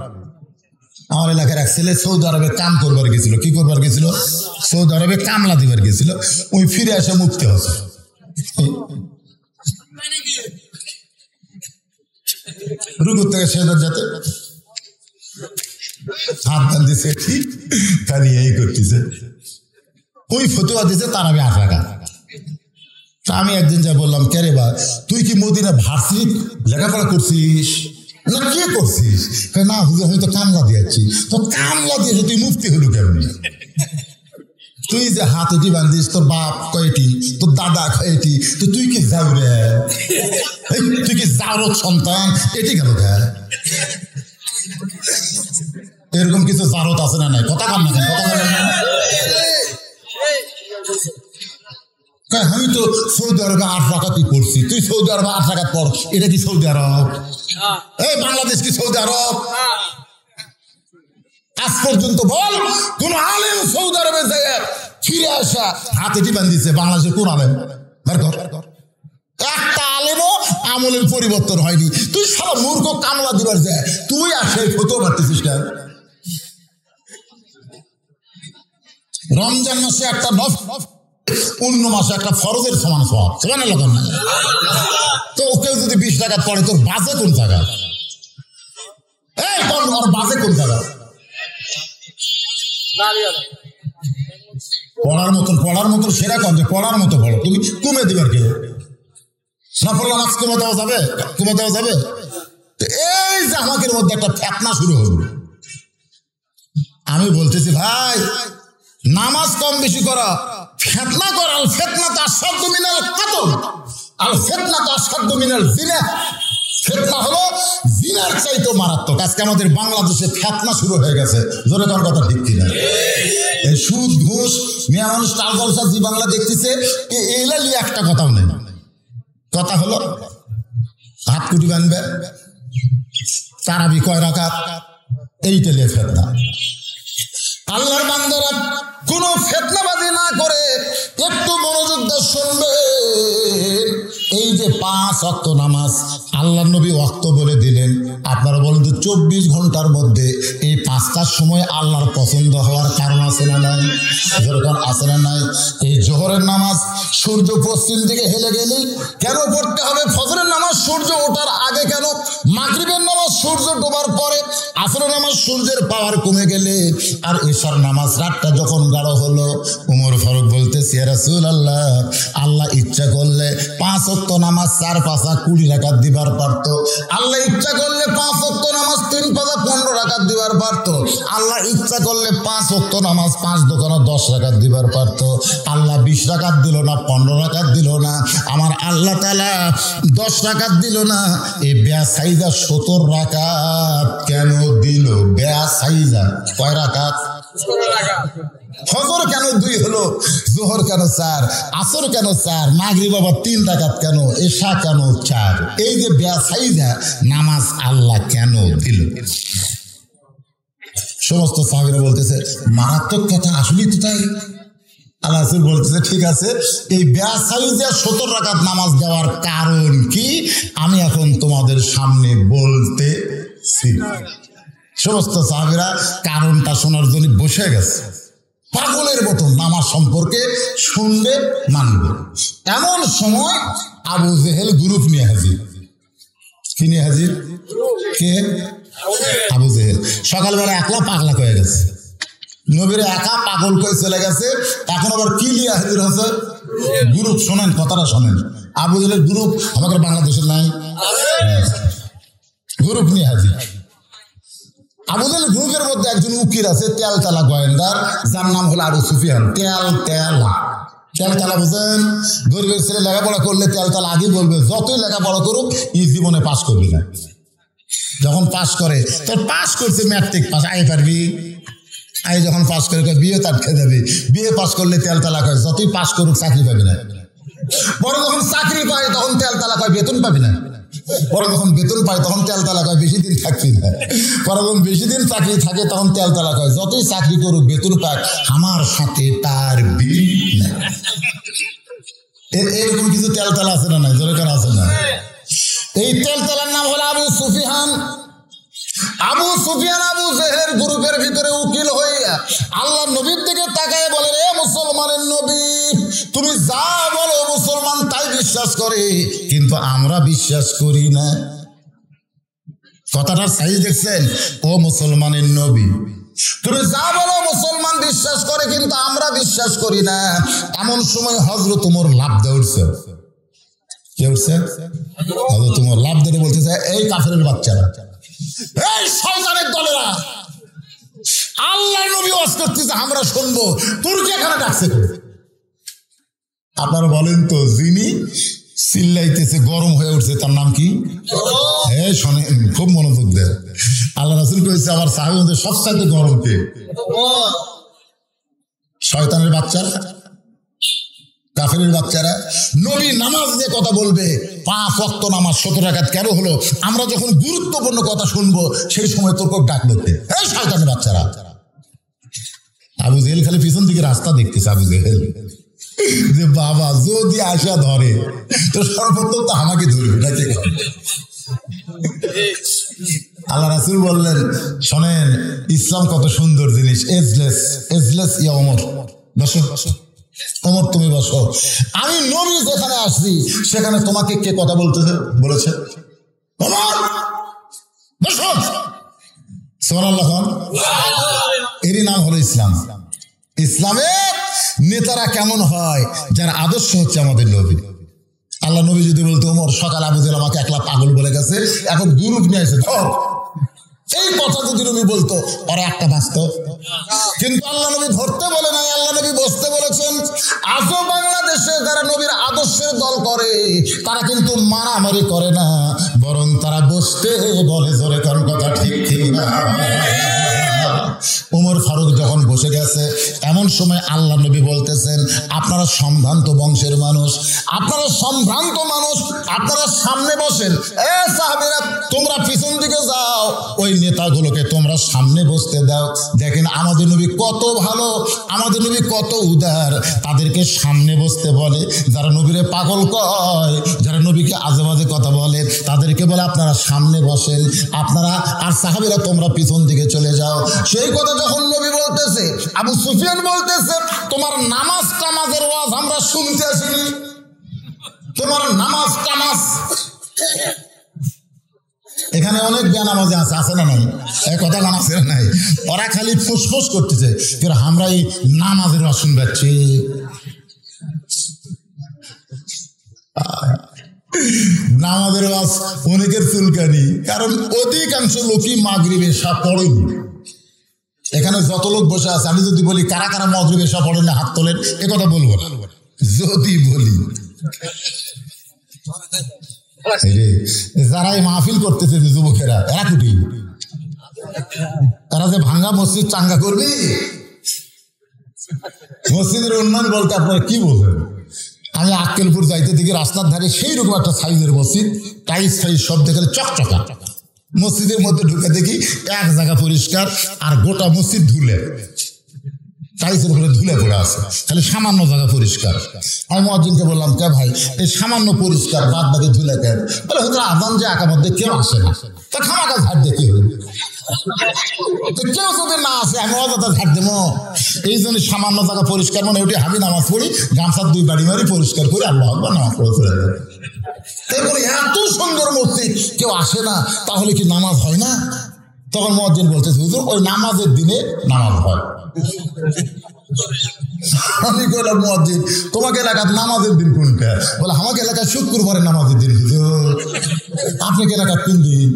আমার এলাকার এক ছেলে সৌদি আরবে কাম করবার গেছিল। কি করবার গেছিল? সৌদি আরবে কামলা দিবার গেছিল। ওই ফিরে আসে মুক্তি হচ্ছে। রুকু থেকে সেদার যাতে হাত টান দিছে, খালি এই করতেছে। ওই ফতোয়া দিছে তারাবি 8 রাকাত। আমি একদিন যা বললাম, কে রে বা তুই কি মদিনা ভার্সিটি লেখাপড়া করছিস না কে করছিস? না হুজুর আমি তো কামলা দিয়েছি। তো কামলা দিয়েছে তুই মুফতি হলু কেমনি? তুই যে হাতে দি বান্ধিস, তোর বাপ কয়টি, তোর দাদা কয়টি, তো তুই কি যাও রে? তুই কি জারত সন্তান? এটি গেল কে? এরকম কিছু জারত আছে না নাই? কথা কান না, কথা বলেন না। আমি তো সৌদি আরবে 8 রাকাতই পড়ছি। তুই সৌদি আরবে 8 রাকাত পড়, এটা কি সৌদি আরব? এই বাংলাদেশ কি সৌদি আরব? আজ পর্যন্ত বল কোন আলেম সৌদি আরবে যায় ফিরে আসা হাতে টিপান দিচ্ছে? বাংলাদেশের কোন আলেম? বের কর। একটা আলেমও আমলের পরিবর্তন হয়নি। তুই সব মূর্খ কামলা দিবার যায়, তুই আসে ফতোয়া মারতেছিস কেন? রমজান মাসে একটা অন্য মাসে একটা ফরজের সমান সওয়াব, সুবহানাল্লাহ না? তো কেউ যদি 20 টাকা পড়ে, তোর বাজে কোন জায়গা? এই তোর বাজে কোন জায়গা? পড়ার মতন সেরা কম যে পড়ার মতো পড়ো। তুমি কমে দিবার কেউ না পড়লে নাচ কমে দেওয়া যাবে? কমে দেওয়া যাবে? এই যে আমাদের মধ্যে একটা ফেতনা শুরু হলো। আমি বলতেছি ভাই, নামাজ কম বেশি করা ফেতনা করা। আল ফিতনা আশাদ্দু মিনাল কতল, আল ফিতনা আশাদ্দু মিনাল জিনা। ফিতনা হলো জিনার চাইতে মারাত্মক। আজকে আমাদের বাংলাদেশে ফিতনা শুরু হয়ে গেছে। জোরে কোন কথা ঠিক কিনা? এই সুদ ঘুষ মিয়া মানুষ টাল জলসা জি বাংলা দেখতেছে, এইলা নিয়ে একটা কথাও নেই। কথা হলো হাত কুটি বানবে, তারাবি কয় রাকাত, এইটা নিয়ে ফিতনা। আল্লাহর বান্দারা কোন ফিতনাবাজি না করে একটু মনোযোগ দিয়ে শুনবে। এই যে 5 ওয়াক্ত নামাজ আল্লাহর নবী ওয়াক্ত বলে দিলেন। আপনারা বলেন তো 24 ঘন্টার মধ্যে এই 5টার সময় আল্লাহর পছন্দ হওয়ার কারণ আছে না নাই? যেরকম আছে না নাই? এই জোহরের নামাজ সূর্য পশ্চিম দিকে হেলে গেলে কেন পড়তে হবে? ফজরের নামাজ সূর্য ওঠার আগে কেন? মাগরিবের নামাজ সূর্য ডোবার পরে, আসরের নামাজ সূর্যের পাওয়ার কমে গেলে, আর এশার নামাজ রাতটা যখন গাঢ় হলো। উমর ফারুক বলতেছে, ইয়া রাসূলুল্লাহ, আল্লাহ ইচ্ছা করলে 5 ওয়াক্ত নামাজ 4 পাঁচা 20 রাকাত দিবার পারত। আল্লাহ ইচ্ছা করলে 5 ওয়াক্ত নামাজ 3 পাঁচা 15 রাকাত দিবার পারত। আল্লাহ ইচ্ছা করলে 5 ওয়াক্ত নামাজ 5 দোকানে 10 রাকাত দিবার পারত। আল্লাহ 20 রাকাত দিল না, 15 রাকাত দিল না। আমার আল্লাহ তাআলা 10 রাকাত দিল না, এই বেয়াসাইজা 70 রাকাত কেন দিল? বেয়াসাইজা কয় রাকাত? ফজর কেন 2 হলো? জোহর কেন 4? আসর কেন 4? মাগরিব আবার 3 রাকাত কেন? এশা কেন 4? এই যে বেয়াসাইজা নামাজ আল্লাহ কেন দিল? সমস্ত সাহাবীরা বলতেছে মারাত্মক কথা, আসলেই তো তাই। আল্লাহ রাসূল বলতেছে ঠিক আছে, এই বেয়াসাইজা 70 রাকাত নামাজ দেওয়ার কারণ কি আমি এখন তোমাদের সামনে বলতেছি। সমস্ত সাহাবীরা কারণটা শোনার জন্য বসে গেছে, পাগলের মতো নামাজ সম্পর্কে শুনবে মানবে। এমন সময় আবু জেহেল গ্রুপ নিয়ে হাজির। কি নিয়ে হাজির? কে? আবু জেহেল। সকালবেলা একলা পাগলা হয়ে গেছে, নবীর একা পাগল করে চলে গেছে। এখন আবার কি নিয়ে হাজির হচ্ছে? গ্রুপ। শোনেন কথাটা শোনেন, আবু জেহেলের গ্রুপ আমাদের বাংলাদেশের নাই, গ্রুপ নিয়ে হাজির। আবু জেহেল গ্রুপের মধ্যে একজন উকিল আছে, তেলতালা গোয়েন্দার, যার নাম হলো আবু সুফিয়ান। তেলতালা বুঝেন? গরিবের ছেলে লেখাপড়া করলে তেলতালা আগে বলবে যতই লেখাপড়া করুক এই জীবনে পাস করবি না। যখন পাস করে, তোর পাস করছে ম্যাট্রিক পাস, আই পারবি? আই যখন পাস করে বিয়ে তার খেয়ে যাবি। বিয়ে পাস করলে তেলতালা কয় যতই পাস করুক চাকরি পাবি না। পরে যখন চাকরি পায় তখন তেল তালা কয় বেতন পাবি না, পরে যখন বেতন পায় তখন তেল তালা কয় বেশি দিন থাকবি না, পরে যখন বেশি দিন চাকরি থাকে তখন তেল তালা কয় যতই চাকরি করুক বেতন পাক আমার সাথে তার বিল নাই। এরকম কিছু তেল তালা আছে না নাই? জোরে আছে না? এই তেল তালার নাম হলো আবু সুফিয়ান। আবু সুফিয়ান আবু জেহের গ্রুপের ভিতরে উকিল হইয়া আল্লাহ নবীর দিকে তাকায় বলে, রে মুসলমানের নবী, তুমি যা বলো মুসলমান তাই বিশ্বাস করে, কিন্তু আমরা বিশ্বাস করি না। কথাটার সাইজ দেখছেন? ও মুসলমানের নবী, তুমি যা বলো মুসলমান বিশ্বাস করে, কিন্তু আমরা বিশ্বাস করি না। এমন সময় হযরত ওমর লাফ দিয়ে উঠছে। কে উঠছে? হযরত ওমর লাফ দিয়ে বলতেছে, এই কাফেরের বাচ্চারা, এই শয়তানের দলেরা, আল্লাহর নবী ওয়াজ করতেছে আমরা শুনবো, তুর্কি এখানে ডাকছে। আপনারা বলেন তো, যিনি চিল্লাইতেছে গরম হয়ে উঠছে তার নাম কি? হ্যাঁ শোনেন, খুব মনোযোগ দেয়। আল্লাহ রাসূল কইছে আমার সাহাবীদের সবচাইতে গরম কে? শয়তানের বাচ্চারা, কাফেরের বাচ্চারা। নবী নামাজ নিয়ে কথা বলবে, 5 ওয়াক্ত নামাজ 17 রাকাত কেন হলো? আমরা যখন গুরুত্বপূর্ণ কথা শুনবো সেই সময় তোর ডাক ধরতে, এই শয়তানের বাচ্চারা। আবু জেহেল খালি পিছন দিকে রাস্তা দেখতেছে। আবু জেহেল যে বাবা যদি আসা ধরে তো সর্বপ্রথম তো আমাকে ধরবে নাকি? আল্লাহ রাসূল বললেন, শোনেন ইসলাম কত সুন্দর জিনিস। এজলেস এজলেস ইয়া ওমর, বসো ওমর তুমি বসো। আমি নবী যেখানে আসছি সেখানে তোমাকে কে কথা বলতেছে বলেছে? ওমর বসো। সুবহানাল্লাহ। এরই নাম হলো ইসলাম। ইসলামে নেতারা কেমন হয়? যার আদর্শ হচ্ছে আমাদের নবী। আল্লাহ নবী যদি বলতো, ওমর সকাল আবু জেহেল আমাকে একলা পাগল বলে গেছে, এখন গ্রুপ নিয়ে এসে ধর, এই কথা যদি নবী বলতো ওরা একটা বাঁচত। কিন্তু আল্লাহ নবী ধরতে বলে নাই, আল্লাহ নবী বসতে বলেছেন। আজও বাংলাদেশে যারা নবীর আদর্শের দল করে তারা কিন্তু মারামারি করে না, বরং তারা বসতে বলে। জোরে কোন কথা ঠিক ঠিক না? ওমর ফারুক যখন বসে গেছে এমন সময় আল্লাহ নবী বলতেছেন, আপনারা সম্ভ্রান্ত বংশের মানুষ, আপনারা সম্ভ্রান্ত মানুষ, আপনারা সামনে বসেন। এ সাহাবীরা তোমরা পিছন দিকে যাও, ওই নেতাগুলোকে তোমরা সামনে বসতে দাও। দেখেন আমাদের নবী কত ভালো, আমাদের নবী কত উদার, তাদেরকে সামনে বসতে বলে। যারা নবীরে পাগল কয়, যারা নবীকে আজে বাজে কথা বলে, তাদেরকে বলে আপনারা সামনে বসেন, আপনারা আর সাহাবীরা তোমরা পিছন দিকে চলে যাও। সেই কথা যখন নবী বলতেছে, আবু সুফিয়ান বলতেছে, তোমার নামাজ টামাজের ওয়াজ আমরা শুনতে আসিনি, তোমার নামাজ টামাজ। এখানে অনেক বেনামাজি আছে, আছে না নাই? এই কথা গান আছে না নাই? ওরা খালি ফুসফুস করতেছে, কিন্তু আমরা এই নামাজের ওয়াজ শুনতে পাচ্ছি। নামাজের ওয়াজ অনেকের চুলকানি, কারণ অধিকাংশ লোকই মাগরিব এশা পড়েনি। এখানে যত লোক বসে আছে, আমি যদি বলি কারা কারা মাগরিব এশা পড়েন না হাত তোলেন, এ কথা বলবো না। যদি বলি যারা এই মাহফিল করতেছে যে যুবকেরা, এরা কুটি, তারা যে ভাঙ্গা মসজিদ চাঙ্গা করবি, মসজিদের উন্নয়ন বলতে আপনারা কি বলবেন? আমি আক্কেলপুর যাইতে দেখি রাস্তার ধারে সেই রকম একটা সাইজের মসজিদ, টাইস ফাইস সব দেখে চকচকা। মসজিদের মধ্যে ঢুকে দেখি এক জায়গা পরিষ্কার আর গোটা মসজিদ ধুলে, টাইসের উপরে ধুলে পড়ে আছে, খালি সামান্য জায়গা পরিষ্কার। আমি মুয়াজ্জিনকে বললাম, কে ভাই এই সামান্য পরিষ্কার, বাদ বাকি ধুলে কেন? বলে হুজুর আজান যে একা মধ্যে কেউ আসে না, তা খামাকা ঝাড় দেখি কেউ যদি না আসে আমি অযথা ঝাড় দেবো। এই জন্য সামান্য জায়গা পরিষ্কার মানে ওটি আমি নামাজ পড়ি, গামছার 2 বাড়ি মারি পরিষ্কার করি, আল্লাহ আকবার নামাজ পড়ে চলে যাবে। তাই বলে এত সুন্দর মসজিদ কেউ আসে না, তাহলে কি নামাজ হয় না? তখন মুয়াজ্জিন বলতেছে, হুজুর ওই নামাজের দিনে নামাজ হয়। আমি কইলাম, মুয়াজ্জিন তোমাকে এলাকার নামাজের দিন কোনটা? বলে আমাকে এলাকায় শুক্রবারের নামাজের দিন। আপনাকে এলাকার কোন দিন?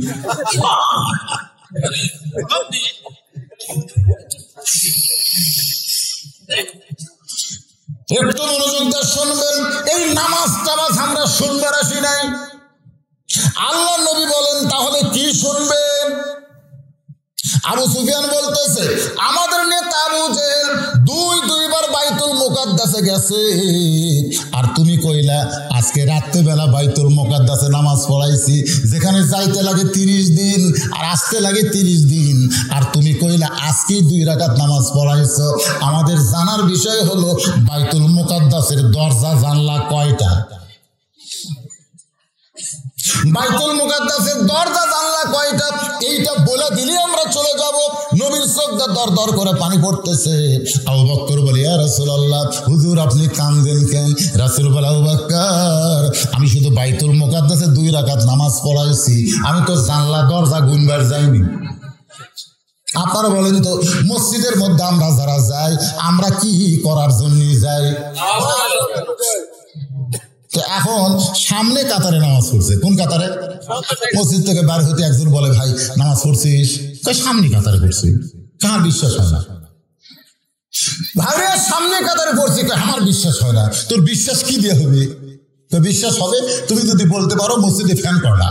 একটু মনোযোগ দিয়ে শুনবেন, এই নামাজ টামাজ আমরা শুনবার আসি নাই। আল্লাহ নবী বলেন তাহলে কি শুনবেন? আবু সুফিয়ান বলতেছে আমাদের নেতা আবু জেহেল দুইবার বাইতুল মুকাদ্দাসে গেছে, আর তুমি কইলা আজকে রাত্রেবেলা বাইতুল মুকাদ্দাসে নামাজ পড়াইছি, যেখানে যাইতে লাগে 30 দিন আর আসতে লাগে 30 দিন, আর তুমি কইলা আজকেই 2 রাকাত নামাজ পড়াইছো। আমাদের জানার বিষয় হলো বাইতুল মুকাদ্দাসের দরজা জানলা কয়টা? বাইতুল মুকাদ্দাসের দরজা জানলা কয়টা? এইটা বলে দিলে আমরা চলে যাব। নবীর চোখটা দর দর করে পানি পড়তেছে। আবু বকর বলে ইয়া রাসূলুল্লাহ, হুজুর আপনি কাঁদেন কেন? রাসূল বলে আবু বকর, আমি শুধু বাইতুল মুকাদ্দাসে 2 রাকাত নামাজ পড়াইছি, আমি তো জানলা দরজা গুনবার যাইনি। আপনারা বলেন তো, মসজিদের মধ্যে আমরা যারা যাই, আমরা কি করার জন্য যাই? এখন সামনে কাতারে নামাজ পড়ছে। কোন কাতারে? মসজিদ থেকে বার হতে একজন বলে ভাই নামাজ পড়ছিস? সামনে কাতারে পড়ছি। কার বিশ্বাস হয় না? ভাইরে সামনে কাতারে পড়ছি, আমার বিশ্বাস হয় না। তোর বিশ্বাস কি দিয়ে হবে? তোর বিশ্বাস হবে তুমি যদি বলতে পারো মসজিদে ফ্যান কয়টা।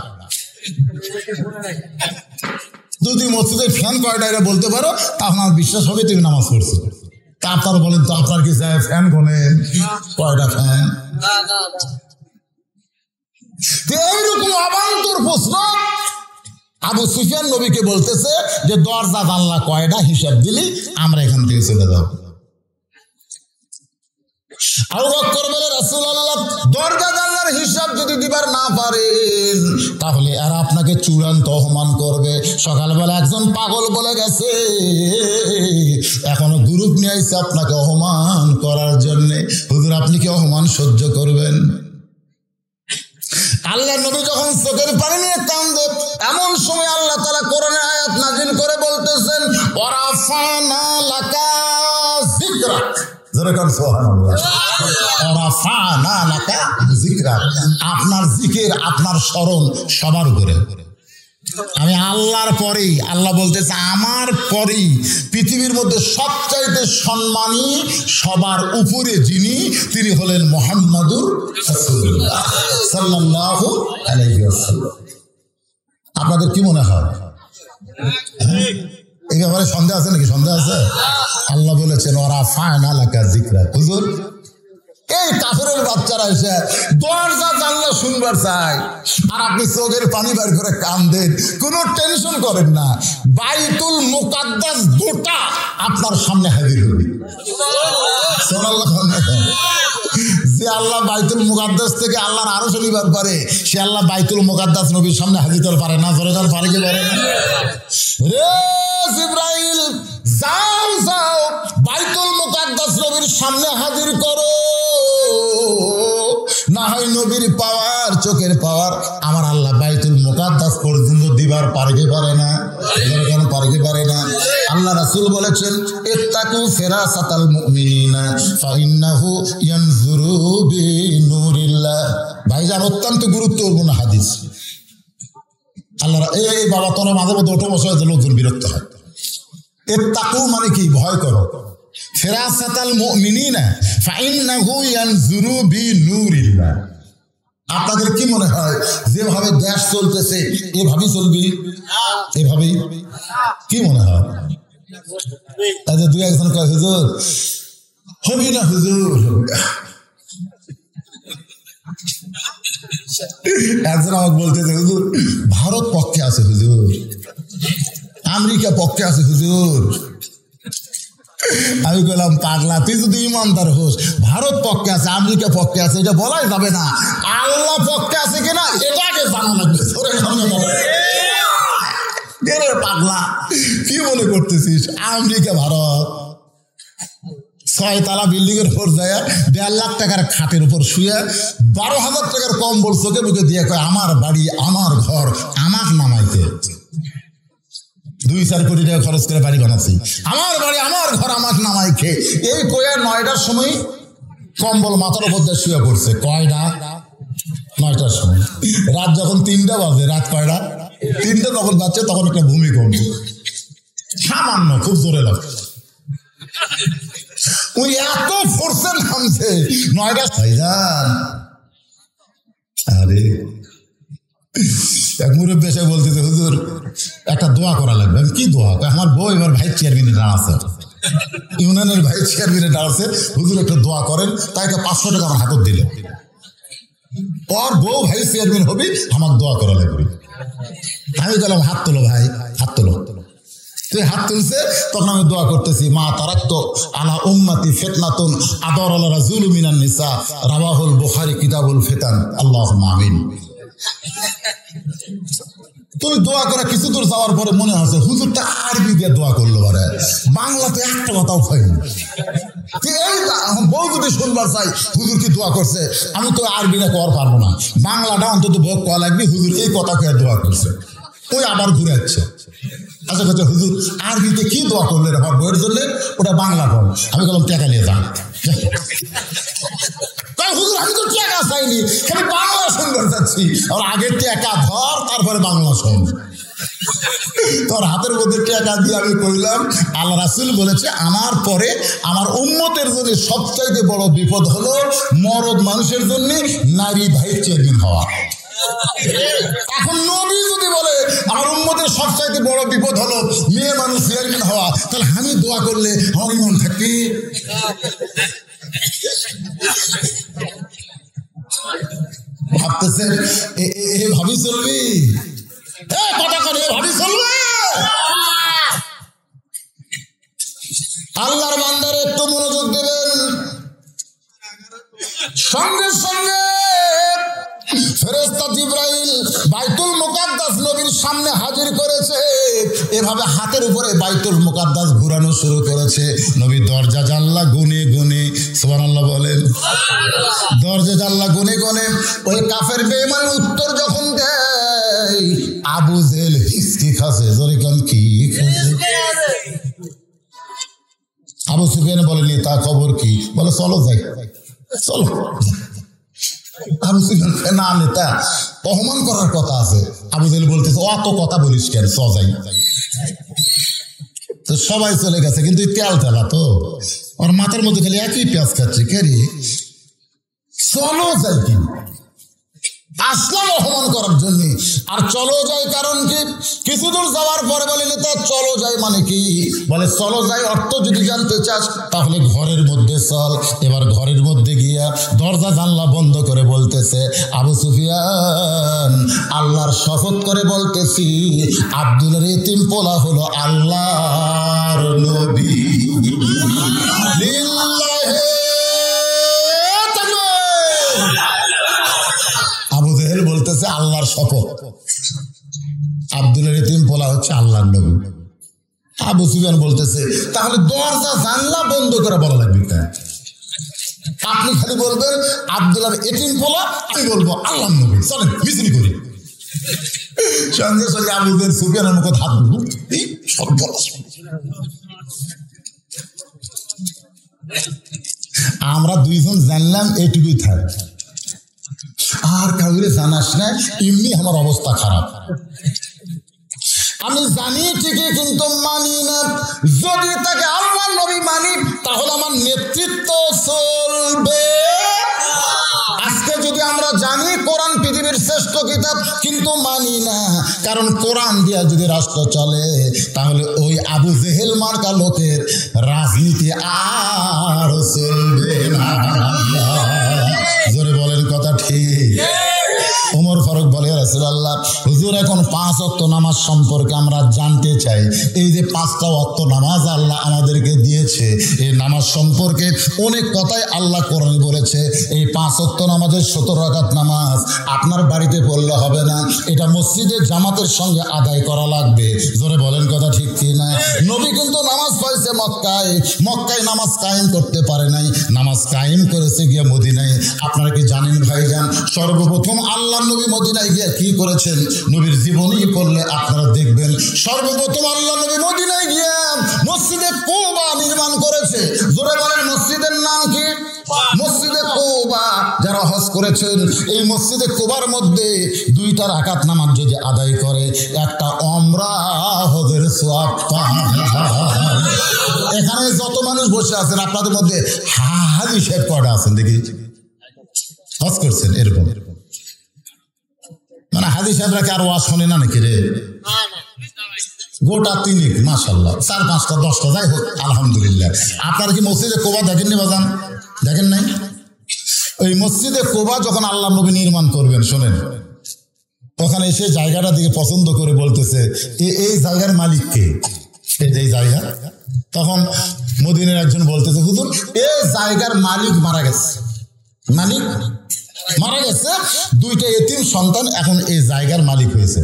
যদি মসজিদে ফ্যান কয়টা এটা বলতে পারো, তখন আমার বিশ্বাস হবে তুমি নামাজ পড়ছো। তারপর বলেন তো আপনার কি যায় ফ্যান গোনেন কয়টা ফ্যান? এইরকম অবান্তর প্রশ্ন আবু সুফিয়ান নবীকে বলতেছে যে দরজা জানলা কয়টা হিসাব দিলি আমরা এখান থেকে চলে যাব। আবু বকর বলে রাসূলুল্লাহ, দরজা জানলার হিসাব যদি দিবার না পারেন তাহলে এরা আপনাকে চূড়ান্ত অপমান করবে। সকালবেলা একজন পাগল বলে গেছে এখনো গ্রুপ নিয়ে আইছে আপনাকে অপমান করার জন্য। হুজুর আপনি কি অপমান সহ্য করবেন? আল্লাহ নবী যখন চোখের পানি নিয়ে কাঁদে, এমন সময় আল্লাহ তাআলা কোরআনে আয়াত নাযিল করে বলতেছেন ওয়ারাফানা লাকা যিকরাক। যেরকম সুবহানাল্লাহ, ওয়ারাফানা লাকা যিকরাক, আপনার জিকির আপনার স্মরণ সবার উপরে। আমি আল্লাহর পরেই, আল্লাহ বলতেছে আমার পরেই পৃথিবীর মধ্যে সবচাইতে সম্মানী সবার উপরে যিনি, তিনি হলেন মুহাম্মাদুর রাসূলুল্লাহ সাল্লাল্লাহু আলাইহি ওয়াসাল্লাম। আপনাদের কি মনে হয়? এই ব্যাপারে সন্দেহ আছে নাকি? সন্দেহ আছে? আল্লাহ বলেছেন ওয়ারাফানা লাকা যিকরাক। হুজুর এই কাফেরের বাচ্চারা এসে দরজা জানলা শুনবার চায়, আর আপনি চোখের পানি বের করে কাঁদেন। কোনো টেনশন করেন না, বাইতুল মুকাদ্দাস গোটা আপনার সামনে হাজির হবে। যে আল্লাহ বাইতুল মুকাদ্দাস থেকে আল্লাহর আরো চলিবার পারে, সে আল্লাহ বাইতুল মুকাদ্দাস নবীর সামনে হাজির হতে পারে না? ধরে যান পারে কি পারে না? রে জিবরাইল যাও যাও বাইতুল মুকাদ্দাস নবীর সামনে হাজির করো, না হয় নবীর পাওয়ার, চোখের পাওয়ার আমার আল্লাহ বাইতুল মুকাদ্দাস পর্যন্ত দিবার পারে কি পারে না? কেন পারে কি পারে না? আল্লাহ রাসূল বলেছেন ইত্তাকু ফিরাসাতাল মুমিনিনা ফাইন্নাহু ইয়ানজুরু বিনুরিল্লাহ। ভাইজান অত্যন্ত গুরুত্বপূর্ণ হাদিস। আল্লাহ এই বাবা তোরা মাঝে মধ্যে ওঠো বসে লোকজন বিরক্ত হয়। ইত্তাকু মানে কি? ভয় করো। ফিরাসাতাল মুমিনিনা ফাইন্নাহু ইয়ানজুরু বিনুরিল্লাহ। আপনাদের কি মনে হয় যেভাবে দেশ চলতেছে এভাবেই চলবি? এভাবেই কি মনে হয়? দুই একজন কয় হুজুর হবি না, হুজুর একজন আমাকে বলতেছে হুজুর ভারত পক্ষে আছে, হুজুর আমেরিকা পক্ষে আছে, হুজুর। আমি বললাম পাগলা, তুই যদি ইমানদার হোস, ভারত পক্ষে আছে আমেরিকা পক্ষে আছে এটা বলাই যাবে না, আল্লাহ পক্ষে আছে কিনা এটাকে জানা লাগবে। পাগলা কি মনে করতেছিস? আমেরিকা ভারত 6 তলা বিল্ডিং এর উপর যায় 1.5 লাখ টাকার খাটের উপর শুয়ে 12,000 টাকার কম্বল চোখে মুখে দিয়ে কয় আমার বাড়ি আমার ঘর আমার নামাইতে 2-4 কোটি টাকা খরচ করে বাড়ি বানাচ্ছি, আমার বাড়ি আমার ঘর আমার নামাই খেয়ে এই কয়ে 9টার সময় কম্বল মাথার উপর দিয়ে শুয়ে পড়ছে। কয়টা? 9টার সময়। রাত যখন 3টা বাজে, রাত কয়টা? 3টা যখন বাজছে তখন একটা ভূমিকম্প, সামান্য খুব জোরে লাগছে। ওই এত ফোর্সে নামছে 9টা। ভাইজান আরে এক মুরব্বী এসে বলতেছে হুজুর একটা দোয়া করা লাগবে। কি দোয়া? আমার বউ এবার ভাইস চেয়ারম্যানে দাঁড়াচ্ছে, ইউনিয়নের ভাইস চেয়ারম্যানে দাঁড়াচ্ছে, হুজুর একটা দোয়া করেন। তাই 500 টাকা আমার হাতত দিল, ওর বউ ভাইস চেয়ারম্যান হবে, আমার দোয়া করা লাগবে। আমি বললাম হাত তোলো ভাই, হাত তোলো। তুই হাত তুলছে, তখন আমি দোয়া করতেছি, মা তারাক্ত আলা উম্মতি ফিতনাতুন আদর আলা রাজুলু মিনান নিসা রাওয়াহুল বুখারী কিতাবুল ফিতান আল্লাহুম্মা আমিন। তুমি দোয়া করা কিছু দূর যাওয়ার পরে মনে হচ্ছে হুজুরটা আরবি দিয়ে দোয়া করলো, পারে বাংলাতে একটা কথাও হয়নি। বউ যদি শুনবার চাই হুজুর কি দোয়া করছে, আমি তো আরবিটা কর পারবো না, বাংলাটা অন্তত ভোগ করা লাগবে। হুজুর এই কথা কে দোয়া করছে, ওই আবার ঘুরে যাচ্ছে। আচ্ছা কথা হুজুর আরবিতে কি দোয়া করলেন আমার বইয়ের জন্য, ওটা বাংলা কর। আমি বললাম টাকা নিয়ে যান। হুজুর আমি তো টাকা চাইনি, খালি বাংলা শুনবার চাচ্ছি। আর আগের টাকা ধর, তারপরে বাংলা শোন। তোর হাতের মধ্যে টাকা দিয়ে আমি কইলাম, আল্লাহ রাসূল বলেছে আমার পরে আমার উম্মতের জন্য সবচাইতে বড় বিপদ হলো মরদ মানুষের জন্য নারী ভাইস চেয়ারম্যান হওয়া। এখন নবী যদি বলে আমার উম্মতের সবচাইতে বড় বিপদ হলো মেয়ে মানুষ চেয়ারম্যান হওয়া, তাহলে আমি দোয়া করলে আমার ইমান থাকবে? ভাবতেছেন ভাবি চলবি, কথা করে ভাবি চলবে? আল্লাহর বান্দারে একটু মনোযোগ দেবেন। সঙ্গে সঙ্গে ফেরেশতা জিবরাইল বাইতুল মুকাদ্দাস নবীর সামনে হাজির করেছে। এভাবে হাতের উপরে বাইতুল মুকাদ্দাস ঘুরানো শুরু করেছে। নবী দরজা জানলা গুনে গুনে, সুবহানাল্লাহ বলেন, দরজা জানলা গুনে গুনে ওই কাফের বেঈমানের উত্তর যখন দেয়, আবু জেহেল হিসকি খাসে, জোরে কান কি খাসে? আবু সুফিয়ান বলেন তা খবর কি? বলে চলো যাই, চলো। আবু সুফিয়ান না নেতা অপমান করার কথা আছে। আবু জেহেল বলতেছে অত কথা বলিস কেন, চ যাই। তো সবাই চলে গেছে, কিন্তু তেল তেলা তো ওর মাথার মধ্যে খালি একই পেঁয়াজ খাচ্ছে, কে রে চলো যাই কি? আসলাম অপমান করার জন্য। আর চলো যাই কারণ কি? কিছু দূর যাওয়ার পরে বলে নেতা চলো যাই মানে কি? বলে চলো যাই অর্থ যদি জানতে চাস তাহলে ঘরের মধ্যে চল। এবার ঘরের মধ্যে গিয়া দরজা জানলা বন্ধ করে বলতেছে, আবু সুফিয়ান আল্লাহর শপথ করে বলতেছি আব্দুলের এতিম পোলা হলো আল্লাহর নবী। আবু জেহেল বলতেছে আল্লাহর শপথ, আব্দুলের এতিম পোলা হচ্ছে আল্লাহর নবী। আবু সুফিয়ান বলতেছে তাহলে দরজা জানলা বন্ধ করে বলা লাগবে কেন? আপনি খালি বলবেন আব্দুলের এতিম পোলা, আমি বলবো আল্লাহর নবী, চলেন মিছিল করি। সঙ্গে সঙ্গে আবু সুফিয়ানের মুখে হাত ধরবো, আমরা দুইজন জানলাম এইটুকুই থাক, আর কাউরে জানাস না, এমনি আমার অবস্থা খারাপ। আমি জানি ঠিকই কিন্তু মানি না। যদি তাকে আল্লাহর নবী মানি তাহলে আমার নেতৃত্ব চলবে। আজকে যদি আমরা জানি কোরআন পৃথিবীর শ্রেষ্ঠ কিতাব কিন্তু মানি না, কারণ কোরআন দিয়া যদি রাষ্ট্র চলে তাহলে ওই আবু জেহেল মার্কা লোকের রাজনীতি আর চলবে না। জোরে বলেন কথা ঠিক? ওমর ফারুক বলে রাসূলুল্লাহ হুজুর এখন 5 ওয়াক্ত নামাজ সম্পর্কে আমরা জানতে চাই। এই যে 5টা ওয়াক্ত নামাজ আল্লাহ আমাদেরকে দিয়েছে, এই নামাজ সম্পর্কে অনেক কথাই আল্লাহ কোরআনে বলেছে। এই 5 ওয়াক্ত নামাজের 17 রাকাত নামাজ আপনার বাড়িতে পড়লে হবে না, এটা মসজিদে জামাতের সঙ্গে আদায় করা লাগবে। জোরে বলেন কথা ঠিক কি না? নবী কিন্তু নামাজ পড়ছে মক্কায়, মক্কায় নামাজ কায়েম করতে পারে নাই, নামাজ কায়েম করেছে গিয়ে মদিনায়। আপনারা কি জানেন ভাইজান, সর্বপ্রথম আল্লাহ নবী মদিনায় গিয়ে কি করেছেন? নবীর জীবনী পড়লে আপনারা দেখবেন সর্বপ্রথম আল্লাহ নবী মদিনায় গিয়ে মসজিদে কুবা নির্মাণ করেছে। জোরে বলেন মসজিদের নাম কি? মসজিদে কুবা। যারা হজ করেছেন এই মসজিদে কুবার মধ্যে 2টা রাকাত নামাজ যদি আদায় করে একটা ওমরা হজের সওয়াব পায়। এখানে যত মানুষ বসে আছেন আপনাদের মধ্যে হাজি সাহেব কয়টা আছেন দেখি হজ করছেন? এরকম মানে না হাজি সাহেবরা কি আর ওয়াজ শোনে না নাকি রে? গোটা 3 মাশাআল্লাহ 4 5টা 10টা যাই হোক আলহামদুলিল্লাহ। আপনারা কি মসজিদে কোবা দেখেননি বাজান? দেখেন নাই? ওই মসজিদে কোবা যখন আল্লাহ নবী নির্মাণ করবেন, শোনেন, ওখানে এসে জায়গাটা দিকে পছন্দ করে বলতেছে এই জায়গার মালিক কে? এই জায়গা। তখন মদিনার একজন বলতেছে হুজুর এই জায়গার মালিক মারা গেছে, মালিক মারা গেছে, 2টা এতিম সন্তান এখন এই জায়গার মালিক হয়েছে।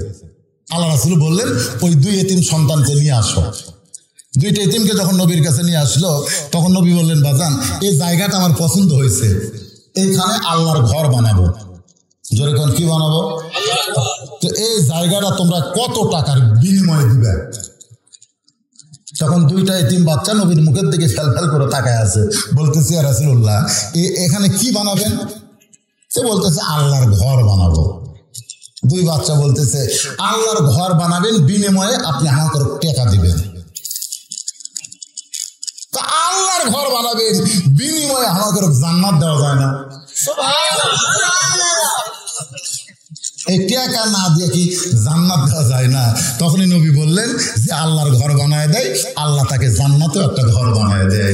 আল্লাহ রাসূল বললেন ওই 2 এতিম সন্তানকে নিয়ে আসো। 2টা এতিমকে যখন নবীর কাছে নিয়ে আসলো তখন নবী বললেন বাজান এই জায়গাটা আমার পছন্দ হয়েছে, এইখানে আল্লাহর ঘর বানাবো। জোরে কোন কি বানাবো? তো এই জায়গাটা তোমরা কত টাকার বিনিময়ে দিবে? তখন 2টা এতিম বাচ্চা নবীর মুখের দিকে ফেল করে তাকায় আছে, বলতেছে ইয়া রাসূলুল্লাহ এখানে কি বানাবেন? সে বলতেছে আল্লাহর ঘর বানাবো। 2 বাচ্চা বলতেছে আল্লাহর ঘর বানাবেন, বিনিময়ে আপনি আমাকে টাকা দিবেন। তো আল্লাহর ঘর বানাবেন, বিনিময়ে আমাকে জান্নাত দেওয়া যায় না? এই টাকা না দিয়ে কি জান্নাত দেওয়া যায় না? তখনই নবী বললেন যে আল্লাহর ঘর বানায় দেয়, আল্লাহ তাকে জান্নাতেও একটা ঘর বানায় দেয়।